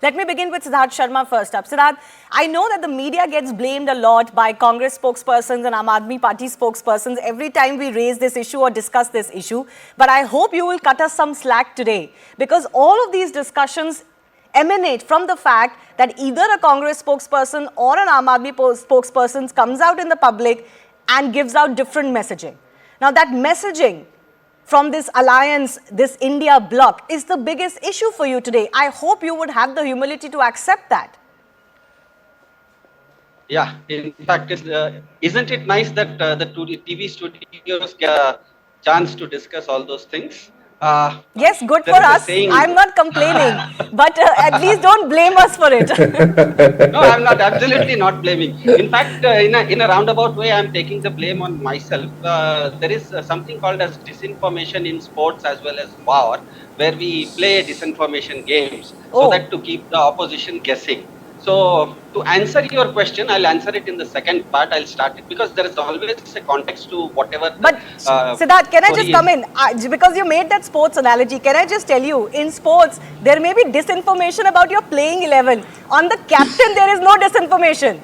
Let me begin with Siddhart Sharma first up. Siddhart, I know that the media gets blamed a lot by Congress spokespersons and Aam Aadmi Party spokespersons every time we raise this issue or discuss this issue. But I hope you will cut us some slack today, because all of these discussions emanate from the fact that either a Congress spokesperson or an Aam Aadmi spokesperson comes out in the public and gives out different messaging. Now, that messaging from this alliance, this India bloc, is the biggest issue for you today. I hope you would have the humility to accept that. Yeah, in fact, isn't it nice that the TV studios get a chance to discuss all those things? Yes, good for us. I'm not complaining, but at least don't blame us for it. No, I'm not, absolutely not blaming. In fact, in a roundabout way, I'm taking the blame on myself. There is something called as disinformation in sports as well as war, where we play disinformation games so that to keep the opposition guessing. So, to answer your question, I'll answer it in the second part. I'll start it because there is always a context to whatever. But Siddhart, can I just come in? Because you made that sports analogy, can I just tell you, in sports, there may be disinformation about your playing 11. On the captain, there is no disinformation.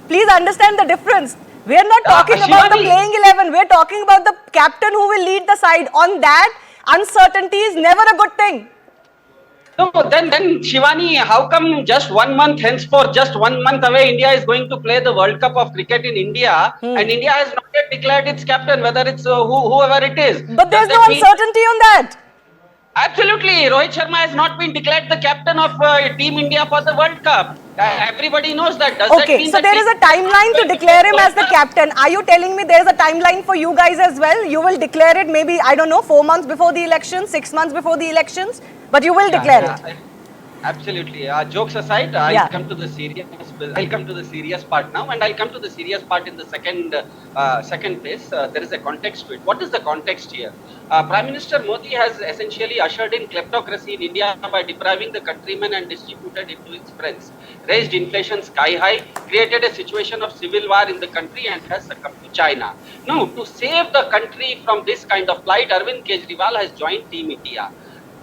Please understand the difference. We are not talking about the playing 11. We are talking about the captain who will lead the side. On that, uncertainty is never a good thing. No, then Shivani, how come just 1 month, henceforth, just 1 month away, India is going to play the World Cup of cricket in India, and India has not yet declared its captain, whether it's whoever it is. But there's no uncertainty on that. Absolutely. Rohit Sharma has not been declared the captain of Team India for the World Cup. Everybody knows that. Does that mean so there is a timeline to declare him as the captain. Are you telling me there is a timeline for you guys as well? You will declare it maybe, I don't know, 4 months before the election, 6 months before the elections? But you will declare it. Absolutely. Jokes aside, I'll come to the serious part now, and I'll come to the serious part in the second phase. There is a context to it. What is the context here? Prime Minister Modi has essentially ushered in kleptocracy in India by depriving the countrymen and distributed it to its friends, raised inflation sky high, created a situation of civil war in the country, and has succumbed to China. Now, to save the country from this kind of plight, Arvind Kejriwal has joined Team India.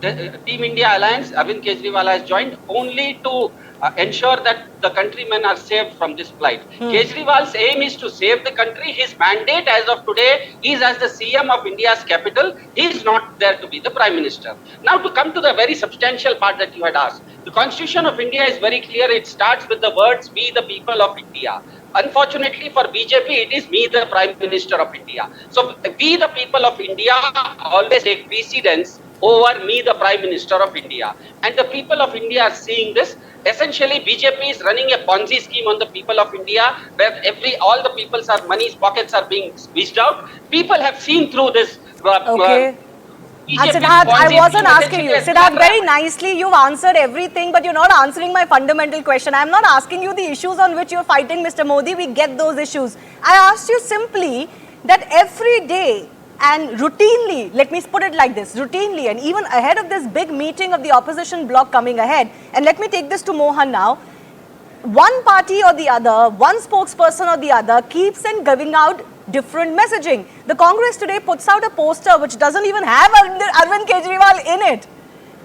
The Team India Alliance, Arvind Kejriwal has joined only to ensure that the countrymen are saved from this plight. Kejriwal's aim is to save the country. His mandate as of today is as the CM of India's capital. He is not there to be the Prime Minister. Now, to come to the very substantial part that you had asked, the Constitution of India is very clear. It starts with the words, "We the people of India." Unfortunately for BJP, it is "Me the Prime Minister of India." So, we the people of India always take precedence over "Me the Prime Minister of India." And the people of India are seeing this. Essentially, BJP is running a Ponzi scheme on the people of India, where all the people's pockets are being squeezed out. People have seen through this. Siddhart, I wasn't asking you. Siddhart, very nicely you've answered everything, but you're not answering my fundamental question. I'm not asking you the issues on which you're fighting Mr. Modi. We get those issues. I asked you simply that every day and routinely, let me put it like this, routinely, and even ahead of this big meeting of the opposition bloc coming ahead, and let me take this to Mohan now, one party or the other, one spokesperson or the other keeps on giving out different messaging. The Congress today puts out a poster which doesn't even have Arvind Kejriwal in it.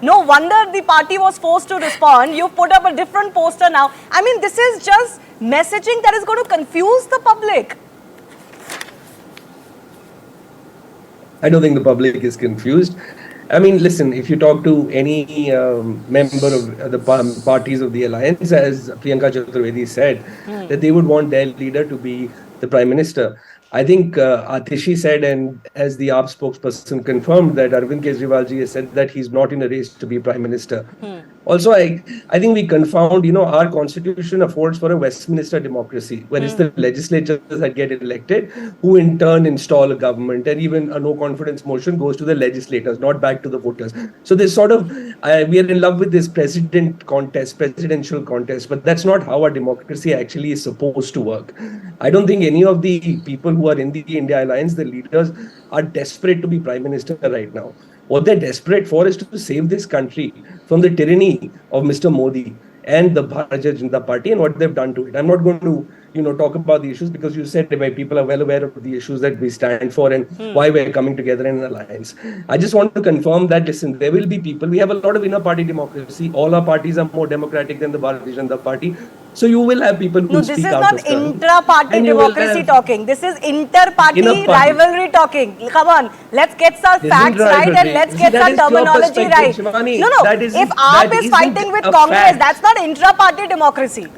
No wonder the party was forced to respond. You put up a different poster now. I mean, this is just messaging that is going to confuse the public. I don't think the public is confused. I mean, listen, if you talk to any member of the parties of the alliance, as Priyanka Chaturvedi said, that they would want their leader to be the Prime Minister. I think Atishi said, and as the AAP spokesperson confirmed, that Arvind Kejriwal ji has said that he's not in a race to be Prime Minister. Also, I think we confound, our constitution affords for a Westminster democracy, where it's the legislatures that get elected, who in turn install a government, and even a no confidence motion goes to the legislators, not back to the voters. So this sort of, we are in love with this presidential contest, but that's not how our democracy actually is supposed to work. I don't think any of the people who are in the India Alliance, the leaders, are desperate to be Prime Minister right now. What they're desperate for is to save this country from the tyranny of Mr. Modi and the Bharatiya Janata Party and what they've done to it. I'm not going to, talk about the issues because you said people are well aware of the issues that we stand for and why we're coming together in an alliance. I just want to confirm that, listen, there will be people. We have a lot of inner party democracy. All our parties are more democratic than the Bharatiya Janata Party. So you will have people who speak out of turn. No, this is not intra-party democracy talking. This is inter-party rivalry talking. Come on, let's get some facts right and let's get some terminology right. Shivani, No, if AAP is fighting with Congress, that's not intra-party democracy.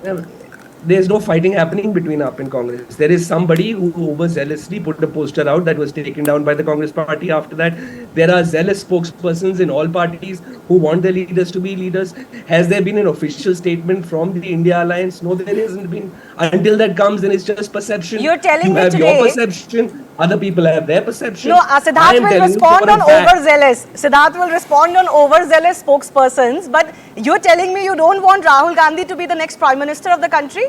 There's no fighting happening between AAP and Congress. There is somebody who overzealously put a poster out that was taken down by the Congress party after that. There are zealous spokespersons in all parties who want their leaders to be leaders. Has there been an official statement from the India Alliance? No, there hasn't been. Until that comes, then it's just perception. You're telling you me have today, your perception, other people have their perception. No, Siddhart will respond on overzealous. Siddhart will respond on overzealous spokespersons, but you're telling me you don't want Rahul Gandhi to be the next Prime Minister of the country?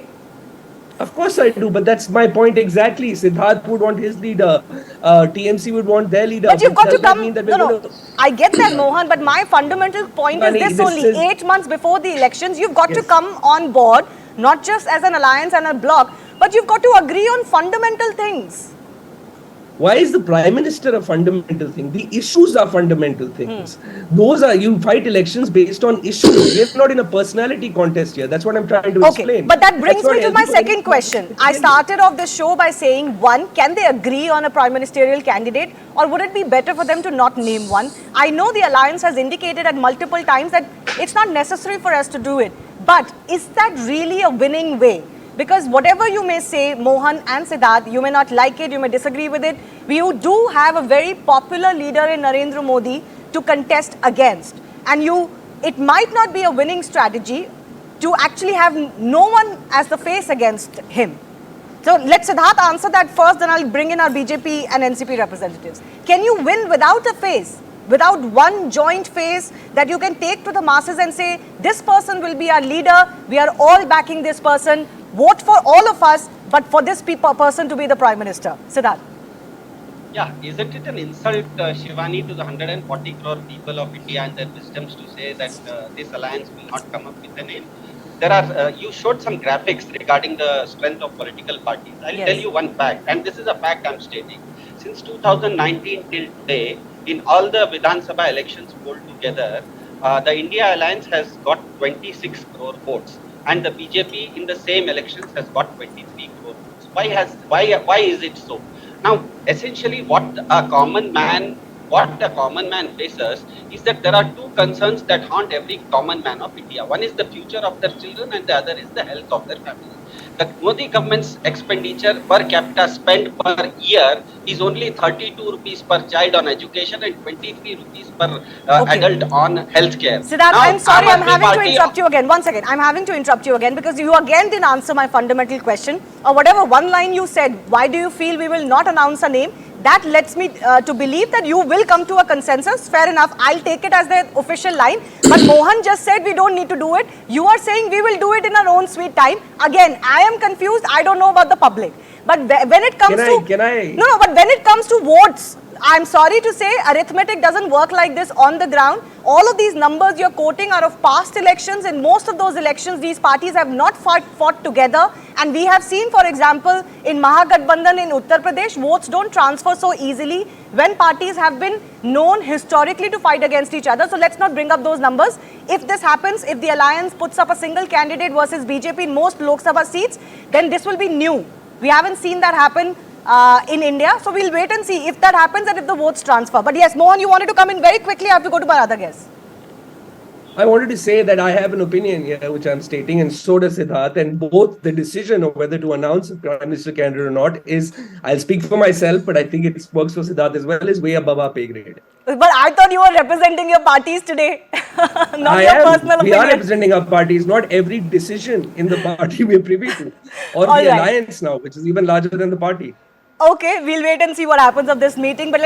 Of course I do, but that's my point exactly. Siddhart would want his leader. TMC would want their leader. But you've got to come. No. I get that, Mohan, but my fundamental point is this only. 8 months before the elections, you've got to come on board, not just as an alliance and a bloc, but you've got to agree on fundamental things. Why is the Prime Minister a fundamental thing? The issues are fundamental things. Those are, you fight elections based on issues. We're not in a personality contest here. That's what I'm trying to explain. But that brings me to my second question. I started off the show by saying, one, can they agree on a prime ministerial candidate, or would it be better for them to not name one? I know the alliance has indicated at multiple times that it's not necessary for us to do it. But is that really a winning way? Because whatever you may say, Mohan and Siddhart, you may not like it, you may disagree with it. We do have a very popular leader in Narendra Modi to contest against. And it might not be a winning strategy to actually have no one as the face against him. So let Siddhart answer that first, then I'll bring in our BJP and NCP representatives. Can you win without a face? Without one joint face that you can take to the masses and say, this person will be our leader, we are all backing this person, vote for all of us, but for this person to be the Prime Minister. Siddhart. Yeah, isn't it an insult, Shivani, to the 140 crore people of India and their wisdoms to say that this alliance will not come up with a name? There are, you showed some graphics regarding the strength of political parties. I'll tell you one fact, and this is a fact I'm stating. Since 2019 till today, in all the Vidhan Sabha elections polled together, the India Alliance has got 26 crore votes, and the BJP in the same elections has got 23 crore votes. Why is it so? Now, essentially, what a common man faces is that there are two concerns that haunt every common man of India. One is the future of their children, and the other is the health of their family. The Modi government's expenditure per capita spent per year is only 32 rupees per child on education and 23 rupees per adult on healthcare. Siddhart, I'm sorry, I'm having to interrupt you again. 1 second, I'm having to interrupt you again because you again didn't answer my fundamental question. Or whatever one line you said, why do you feel we will not announce a name? That lets me to believe that you will come to a consensus. Fair enough. I'll take it as the official line. But Mohan just said we don't need to do it. You are saying we will do it in our own sweet time. Again, I am confused. I don't know about the public. But when it comes but when it comes to votes, I'm sorry to say arithmetic doesn't work like this on the ground. All of these numbers you're quoting are of past elections. In most of those elections, these parties have not fought together. And we have seen, for example, in Mahagathbandhan in Uttar Pradesh, votes don't transfer so easily when parties have been known historically to fight against each other. So let's not bring up those numbers. If this happens, if the alliance puts up a single candidate versus BJP in most Lok Sabha seats, then this will be new. We haven't seen that happen in India. So we'll wait and see if that happens and if the votes transfer. But yes, Mohan, you wanted to come in very quickly. I have to go to my other guest. I wanted to say that I have an opinion here, which I'm stating, and so does Siddhart. And both the decision of whether to announce a Prime Minister candidate or not is, I'll speak for myself, but I think it works for Siddhart as well, is way above our pay grade. But I thought you were representing your parties today, not your personal opinion. We are representing our parties, not every decision in the party we are privy to. Or the alliance now, which is even larger than the party. Okay, we'll wait and see what happens of this meeting. But